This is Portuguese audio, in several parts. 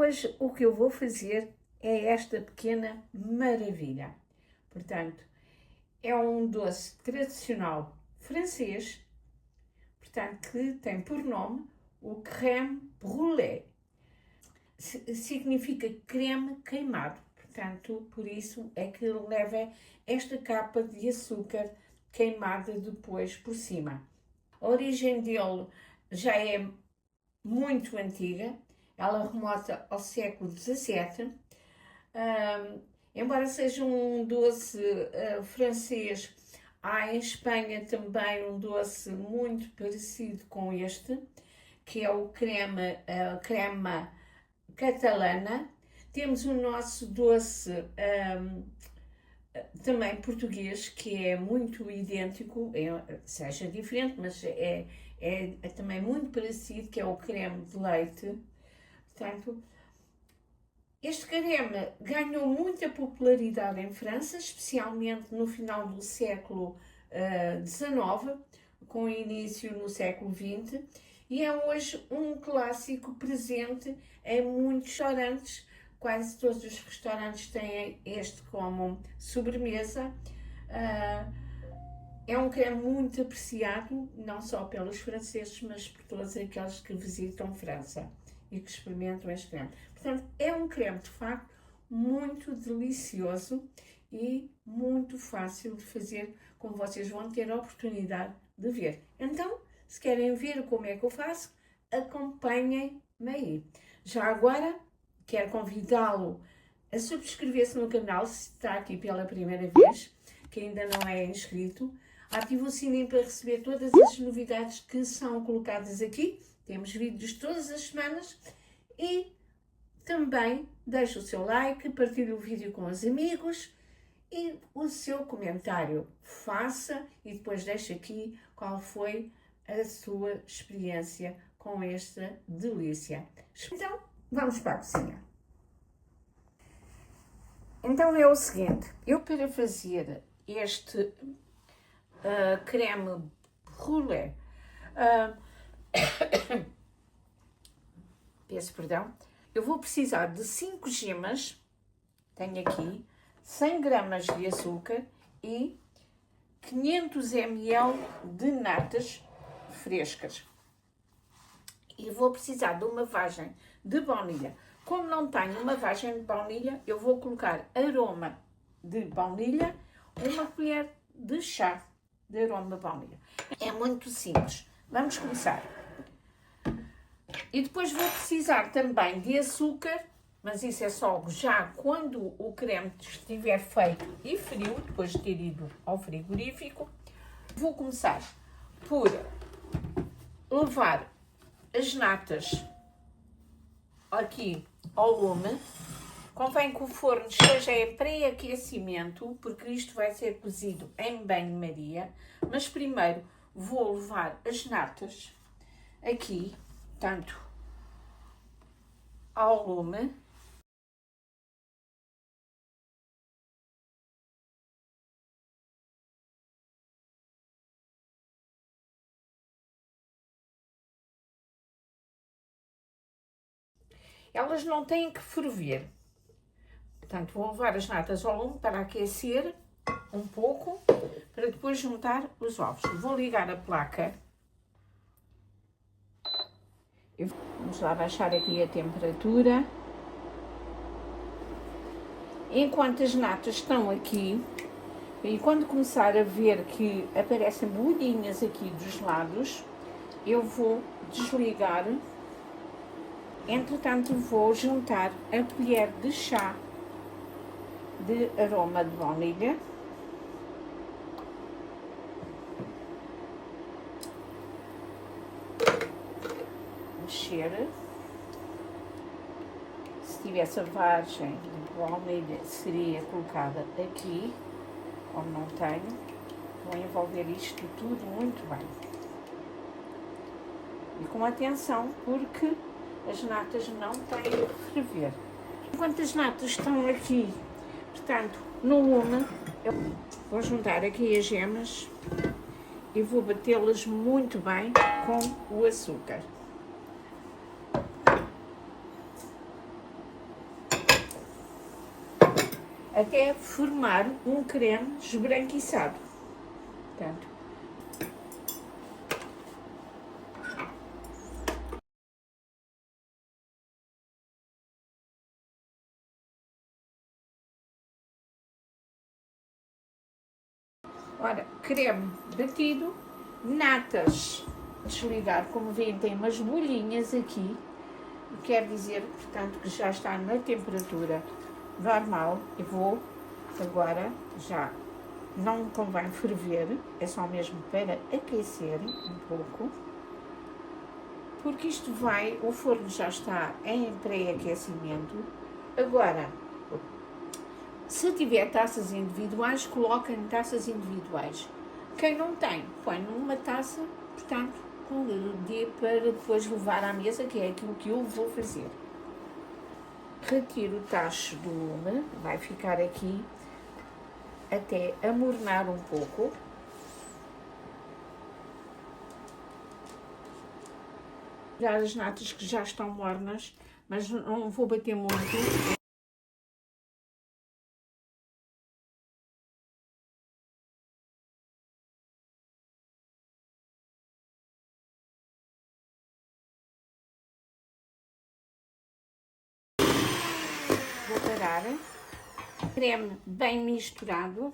hoje o que eu vou fazer é esta pequena maravilha. Portanto, é um doce tradicional francês, portanto, que tem por nome o crème brûlée. Significa creme queimado, portanto, por isso é que ele leva esta capa de açúcar queimada depois por cima. A origem dele já é muito antiga, ela remota ao século XVII. Embora seja um doce francês, há em Espanha também um doce muito parecido com este, que é o crema catalana. Temos o nosso doce também português, que é muito idêntico, seja diferente, mas é também muito parecido, que é o creme de leite. Portanto, este creme ganhou muita popularidade em França, especialmente no final do século XIX, com início no século XX, e é hoje um clássico presente em muitos restaurantes. Quase todos os restaurantes têm este como sobremesa. É um creme muito apreciado, não só pelos franceses, mas por todos aqueles que visitam França e que experimentam este creme. Portanto, é um creme, de facto, muito delicioso e muito fácil de fazer, como vocês vão ter a oportunidade de ver. Então, se querem ver como é que eu faço, acompanhem-me aí. Já agora, quero convidá-lo a subscrever-se no canal, se está aqui pela primeira vez, que ainda não é inscrito. Ative o sininho para receber todas as novidades que são colocadas aqui. Temos vídeos todas as semanas. E também deixe o seu like, partilhe o vídeo com os amigos e o seu comentário. Faça e depois deixe aqui qual foi a sua experiência com esta delícia. Então, vamos para a cozinha. Então é o seguinte, eu para fazer este creme brûlée, peço perdão, eu vou precisar de 5 gemas, tenho aqui 100 gramas de açúcar e 500 ml de natas frescas. E vou precisar de uma vagem de baunilha. Como não tenho uma vagem de baunilha, eu vou colocar aroma de baunilha, uma colher de chá de aroma de baunilha. É muito simples. Vamos começar. E depois vou precisar também de açúcar, mas isso é só já quando o creme estiver feito e frio, depois de ter ido ao frigorífico. Vou começar por levar as natas aqui ao lume. Convém que o forno esteja em pré-aquecimento, porque isto vai ser cozido em banho-maria. Mas primeiro vou levar as natas aqui, tanto ao lume. Elas não têm que ferver. Portanto, vou levar as natas ao lume para aquecer um pouco, para depois juntar os ovos. Vou ligar a placa. Vamos lá baixar aqui a temperatura. Enquanto as natas estão aqui, e quando começar a ver que aparecem bolinhas aqui dos lados, eu vou desligar. Entretanto, vou juntar a colher de chá de aroma de baunilha. Mexer. Se tivesse a vagem de baunilha, seria colocada aqui. Como não tenho, vou envolver isto tudo muito bem. E com atenção, porque as natas não têm que ferver. Enquanto as natas estão aqui, portanto, no lume, eu vou juntar aqui as gemas e vou batê-las muito bem com o açúcar. até formar um creme esbranquiçado. Portanto, ora, creme batido, natas, desligar, como veem tem umas bolhinhas aqui, quer dizer, portanto, que já está na temperatura normal. E vou agora, já não convém ferver, é só mesmo para aquecer um pouco, porque isto vai, o forno já está em pré-aquecimento. Agora, se tiver taças individuais, coloca em taças individuais. Quem não tem, põe numa taça, portanto, para depois levar à mesa, que é aquilo que eu vou fazer. Retiro o tacho do lume, vai ficar aqui até amornar um pouco. Tirar as natas que já estão mornas, mas não vou bater muito. Vou parar. Creme bem misturado.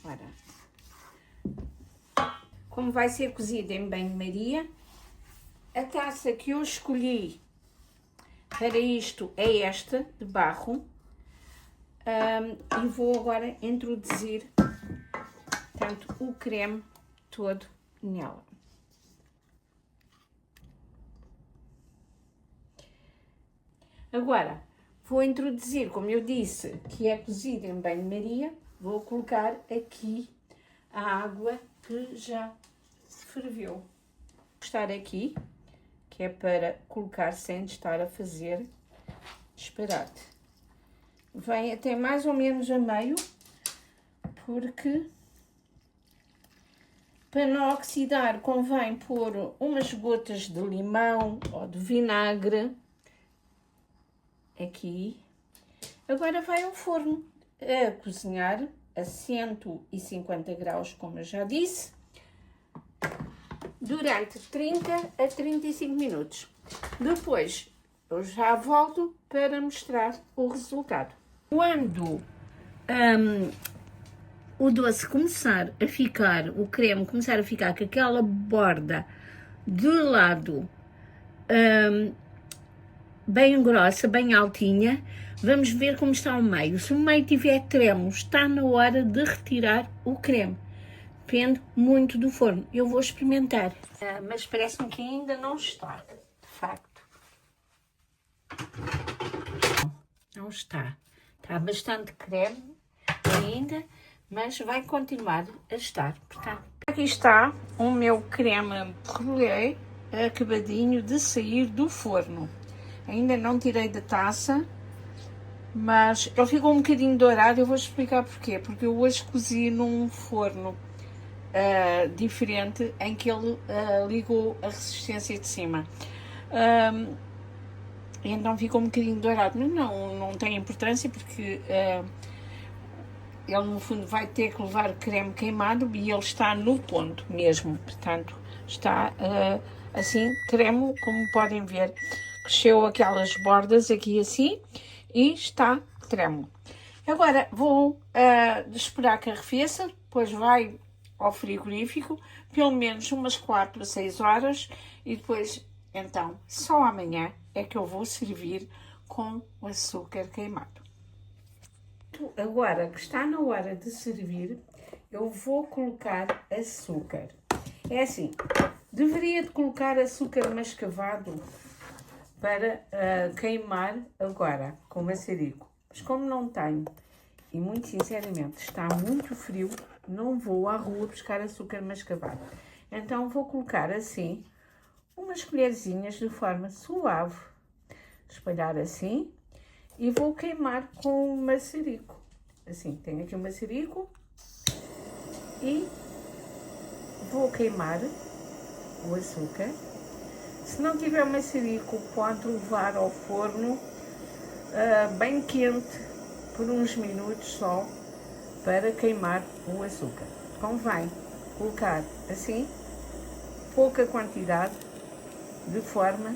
Ora, como vai ser cozido em banho-maria, a taça que eu escolhi para isto é esta, de barro. E vou agora introduzir, portanto, o creme todo nela. Agora, vou introduzir, como eu disse, que é cozido em banho-maria, vou colocar aqui a água que já ferveu. Vou estar aqui, que é para colocar sem estar a fazer disparate. Vem até mais ou menos a meio, porque para não oxidar convém pôr umas gotas de limão ou de vinagre aqui. Agora vai ao forno a cozinhar a 150 graus, como eu já disse, durante 30 a 35 minutos. Depois eu já volto para mostrar o resultado. Quando o doce começar a ficar, o creme começar a ficar com aquela borda de lado bem grossa, bem altinha, vamos ver como está o meio. Se o meio tiver tremo, está na hora de retirar o creme. Depende muito do forno. Eu vou experimentar. Mas parece-me que ainda não está, de facto. Não está. Está bastante creme ainda, mas vai continuar a estar. Portanto, aqui está o meu creme brûlée acabadinho de sair do forno. Ainda não tirei da taça, mas ele ficou um bocadinho dourado. Eu vou explicar porquê. Porque eu hoje cozi num forno diferente, em que ele ligou a resistência de cima. Então ficou um bocadinho dourado, mas não tem importância, porque ele no fundo vai ter que levar creme queimado e ele está no ponto mesmo, portanto está assim creme, como podem ver, cresceu aquelas bordas aqui assim e está creme. Agora vou esperar que arrefeça, depois vai ao frigorífico, pelo menos umas 4 a 6 horas, e depois, então, só amanhã é que eu vou servir com o açúcar queimado. Agora que está na hora de servir, eu vou colocar açúcar. É assim, deveria de colocar açúcar mascavado para queimar agora com maçarico. Mas como não tenho, e muito sinceramente está muito frio, não vou à rua buscar açúcar mascavado. Então vou colocar assim umas colherzinhas de forma suave, espalhar assim, e vou queimar com o maçarico. Assim, tenho aqui o maçarico e vou queimar o açúcar. Se não tiver maçarico, pode levar ao forno bem quente por uns minutos só para queimar o açúcar. Convém colocar assim pouca quantidade de forma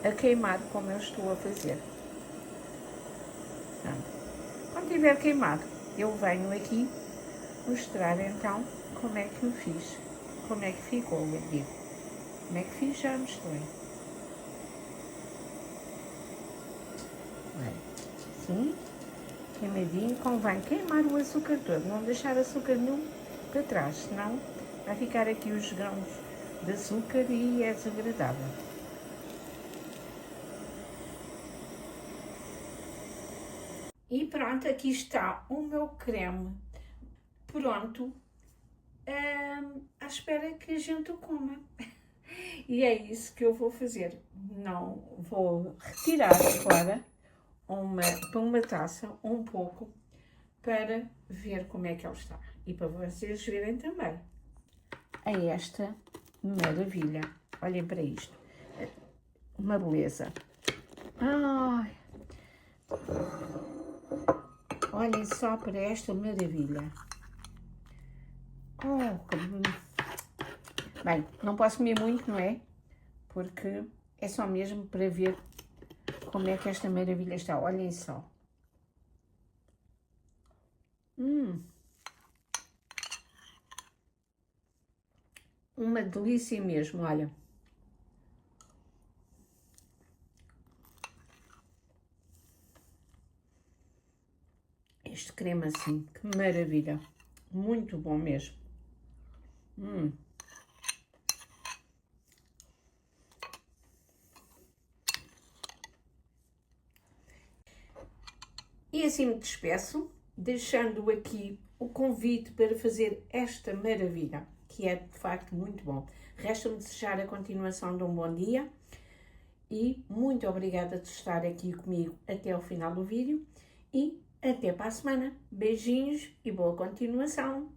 a queimar como eu estou a fazer. Quando tiver queimado, eu venho aqui mostrar então como é que eu fiz, como é que ficou o bico. Como é que fiz? Já mostrei. Assim, queimadinho, convém queimar o açúcar todo, não deixar açúcar nenhum para trás, senão vai ficar aqui os grãos de açúcar e é desagradável. E pronto, aqui está o meu creme pronto, à espera que a gente o coma. E é isso que eu vou fazer. Não vou retirar agora para uma taça um pouco para ver como é que ele está. E para vocês verem também. É esta maravilha. Olhem para isto. Uma beleza. Ai. Olhem só para esta maravilha. Oh, bem, não posso comer muito, não é? Porque é só mesmo para ver como é que esta maravilha está. Olhem só. Uma delícia mesmo, olha. Este creme assim, que maravilha. Muito bom mesmo. E assim me despeço, deixando aqui o convite para fazer esta maravilha, que é de facto muito bom. Resta-me desejar a continuação de um bom dia e muito obrigada de estar aqui comigo até ao final do vídeo e até para a semana. Beijinhos e boa continuação!